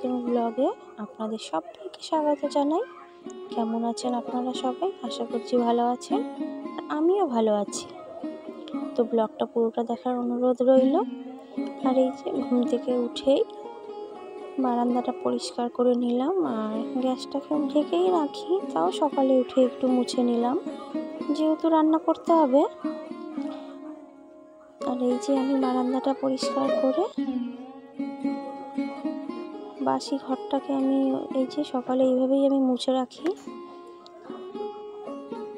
নতুন ব্লগে আপনাদের সবাইকে স্বাগত জানাই। কেমন আছেন আপনারা সবাই? আশা করছি ভালো আছেন, আর আমিও ভালো আছি। তো ব্লগটা পুরোটা দেখার অনুরোধ রইল। আর এই যে ঘুম থেকে উঠেই বারান্দাটা পরিষ্কার করে নিলাম, আর গ্যাসটাকে ঢেকেই রাখি, তাও সকালে উঠে একটু মুছে নিলাম যেহেতু রান্না করতে হবে। আর এই যে আমি বারান্দাটা পরিষ্কার করে বাসি ঘরটাকে আমি এই যে সকালে এইভাবেই আমি মুছে রাখি।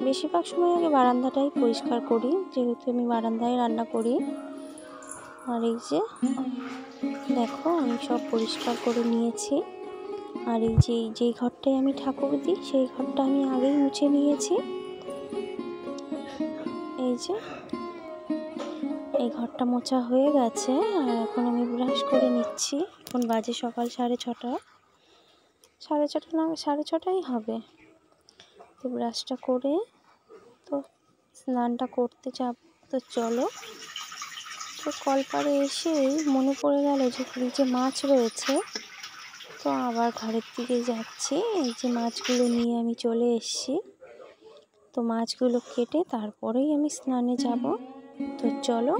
বেশিরভাগ সময় আগে বারান্দাটাই পরিষ্কার করি যেহেতু আমি বারান্দায় রান্না করি। আর এই যে দেখো আমি সব পরিষ্কার করে নিয়েছি। আর এই যে যেই ঘরটায় আমি ঠাকুর দিই সেই ঘরটা আমি আগেই মুছে নিয়েছি। এই যে এই ঘরটা মোছা হয়ে গেছে, আর এখন আমি ব্রাশ করে নিচ্ছি। এখন বাজে সকাল 6:30, 6:30 না 6:30 হবে। তো ব্রাশটা করে তো স্নানটা করতে যাব। তো চলো, তো কলপাড়ে এসেই মনে পড়ে গেল যে ফ্রিজে মাছ রয়েছে। তো আবার ঘরের দিকে যাচ্ছি, এই যে মাছগুলো নিয়ে আমি চলে এসেছি। তো মাছগুলো কেটে তারপরেই আমি স্নানে যাব। তো চলো,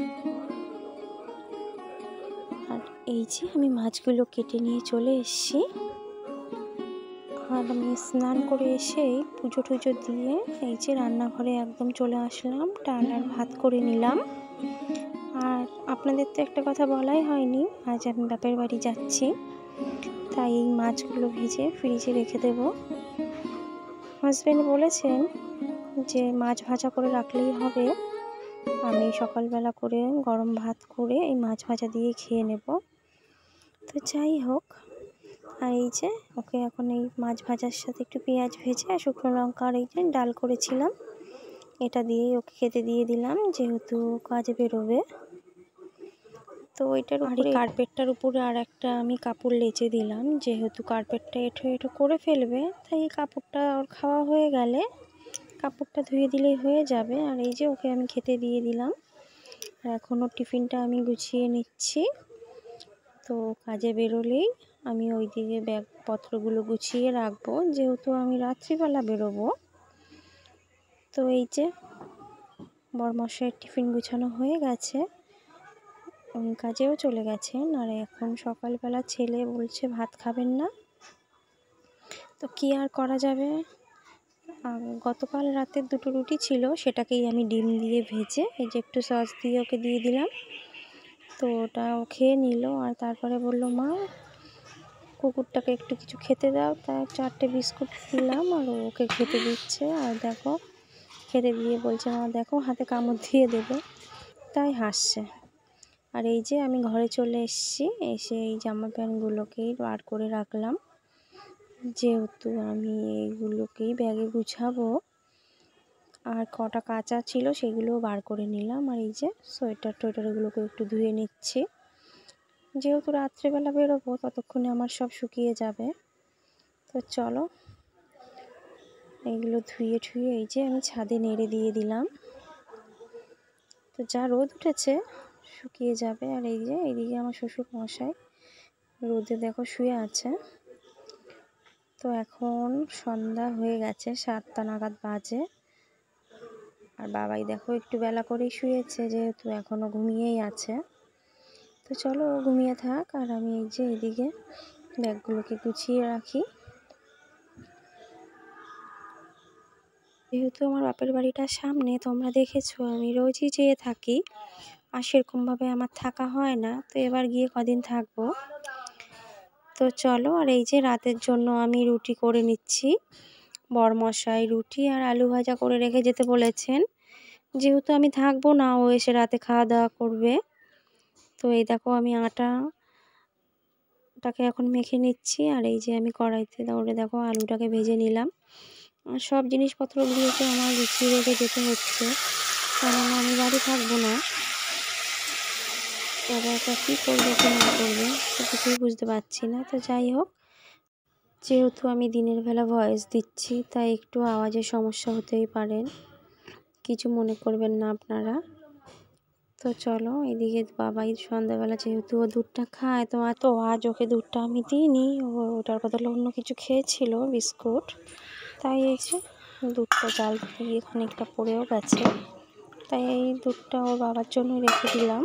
আর এই যে আমি মাছগুলো কেটে নিয়ে চলে এসেছি। আর আমি স্নান করে এসেই পুজো টুজো দিয়ে এই যে রান্নাঘরে একদম চলে আসলাম, ডাল আর ভাত করে নিলাম। আর আপনাদের তো একটা কথা বলাই হয়নি, আজ আমি বাপের বাড়ি যাচ্ছি, তাই এই মাছগুলো ভেজে ফ্রিজে রেখে দেব। হাজব্যান্ড বলেছেন যে মাছ ভাজা করে রাখলেই হবে, আমি সকালবেলা করে গরম ভাত করে এই মাছ ভাজা দিয়ে খেয়ে নেব। তো যাই হোক, আর এই যে ওকে এখন এই মাছ ভাজার সাথে একটু পেঁয়াজ ভেজে আর শুকনো লঙ্কা আর এই যে ডাল করেছিলাম এটা দিয়েই ওকে খেতে দিয়ে দিলাম যেহেতু কাজে বেরোবে। তো ওইটার উপরে কার্পেটটার উপরে আর একটা আমি কাপড় লেচে দিলাম যেহেতু কার্পেটটা এঁঠো এঁঠো করে ফেলবে, তাই এই কাপড়টা ওর খাওয়া হয়ে গেলে কাপড়টা ধুয়ে দিলেই হয়ে যাবে। আর এই যে ওকে আমি খেতে দিয়ে দিলাম, আর এখনও টিফিনটা আমি গুছিয়ে নিচ্ছি। তো কাজে বেরোলেই আমি ওই দিকে ব্যাগপত্রগুলো গুছিয়ে রাখবো যেহেতু আমি রাত্রিবেলা বেরোবো। তো এই যে বরমশাইয়ের টিফিন গুছানো হয়ে গেছে, উনি কাজেও চলে গেছেন। আর এখন সকালবেলা ছেলে বলছে ভাত খাবেন না, তো কি আর করা যাবে। গতকাল রাতের 2টো রুটি ছিল, সেটাকেই আমি ডিম দিয়ে ভেজে এই যে একটু সস দিয়ে ওকে দিয়ে দিলাম। তো ওটা ও খেয়ে নিল, আর তারপরে বলল মা কুকুরটাকে একটু কিছু খেতে দাও, তাই 4টে বিস্কুট দিলাম আর ওকে খেতে দিচ্ছে। আর দেখো খেতে দিয়ে বলছে মা দেখো হাতে কামড় দিয়ে দেবে, তাই হাসছে। আর এই যে আমি ঘরে চলে এসেছি, এসে এই জামা প্যান্টগুলোকেই বার করে রাখলাম যেহেতু আমি এইগুলোকেই ব্যাগে গুছাবো। আর কটা কাঁচা ছিল সেগুলোও বার করে নিলাম। আর এই যে সোয়েটার টোয়েটারগুলোকে একটু ধুয়ে নিচ্ছি যেহেতু রাত্রেবেলা বেরোবো, ততক্ষণে আমার সব শুকিয়ে যাবে। তো চলো এইগুলো ধুয়ে ঠুয়ে এই যে আমি ছাদে নেড়ে দিয়ে দিলাম, তো যা রোদ উঠেছে শুকিয়ে যাবে। আর এই যে এইদিকে আমার শ্বশুর মশাই রোদে দেখো শুয়ে আছে। তো এখন সন্ধ্যা হয়ে গেছে, 7টা নাগাদ বাজে। আর বাবাই দেখো একটু বেলা করেই শুয়েছে যেহেতু এখনও ঘুমিয়েই আছে। তো চলো ও ঘুমিয়ে থাক, আর আমি এই যে এদিকে ব্যাগগুলোকে গুছিয়ে রাখি। যেহেতু আমার বাপের বাড়িটার সামনে তোমরা দেখেছো আমি রোজই যেয়ে থাকি, আর সেরকমভাবে আমার থাকা হয় না, তো এবার গিয়ে কদিন থাকবো। তো চলো, আর এই যে রাতের জন্য আমি রুটি করে নিচ্ছি। বরমশাই রুটি আর আলু ভাজা করে রেখে যেতে বলেছেন যেহেতু আমি থাকবো না, ও এসে রাতে খাওয়া দাওয়া করবে। তো এই দেখো আমি আটাটাকে এখন মেখে নিচ্ছি, আর এই যে আমি কড়াইতে দৌড়ে দেখো আলুটাকে ভেজে নিলাম। আর সব জিনিসপত্রগুলোকে আমার গুছিয়ে রেখে যেতে হচ্ছে, কারণ আমি বাড়ি থাকবো না। একা একা কী করবে কি না করবে তো কিছুই বুঝতে পারছি না। তো যাই হোক, যেহেতু আমি দিনের বেলা ভয়েস দিচ্ছি তাই একটু আওয়াজের সমস্যা হতেই পারে, কিছু মনে করবেন না আপনারা। তো চলো, এদিকে বাবাই সন্ধ্যাবেলা যেহেতু ও দুধটা খায়, তো আজ ওকে দুধটা আমি দিইনি, ওটার বদলে অন্য কিছু খেয়েছিল, বিস্কুট। তাই এই যে দুধটা জাল দিয়ে খানিকটা পড়েও গেছে, তাই এই দুধটা ওর বাবার জন্য রেখে দিলাম।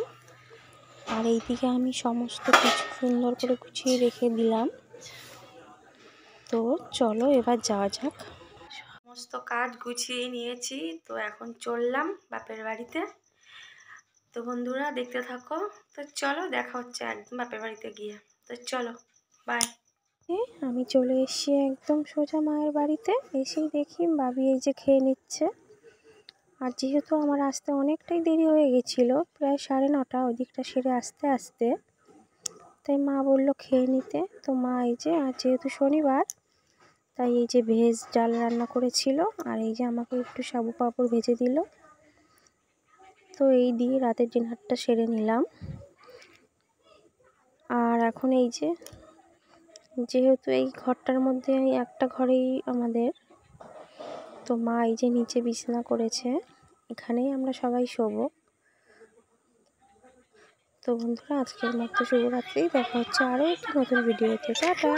আর এইদিকে আমি সমস্ত কিছু সুন্দর করে গুছিয়ে রেখে দিলাম। তো চলো এবার যাওয়া যাক। সমস্ত কাজ গুছিয়ে নিয়েছি, তো এখন চললাম বাপের বাড়িতে। তো বন্ধুরা দেখতে থাকো। তো চলো, দেখা হচ্ছে একদম বাপের বাড়িতে গিয়ে। তো চলো, বাই। আমি চলে এসেছি একদম সোজা মায়ের বাড়িতে। এসেই দেখি ভাবি এই যে খেয়ে নিচ্ছে। আর যেহেতু আমার আসতে অনেকটাই দেরি হয়ে গেছিলো, প্রায় 9:30, ওই দিকটা সেরে আসতে আসতে, তাই মা বলল খেয়ে নিতে। তো মা এই যে, আর যেহেতু শনিবার, তাই এই যে ভেজ ডাল রান্না করেছিল, আর এই যে আমাকে একটু সাবু পাঁপড় ভেজে দিল। তো এই দিয়ে রাতের ডিনারটা সেরে নিলাম। আর এখন এই যে, যেহেতু এই ঘরটার মধ্যে একটা ঘরেই আমাদের, তো মা এই যে নিচে বিছানা করেছে, এখানেই আমরা সবাই শোবো। তো বন্ধুরা, আজকের মতো শুভরাত্রি। দেখা হচ্ছে আরও একটি নতুন ভিডিওতে। টাটা।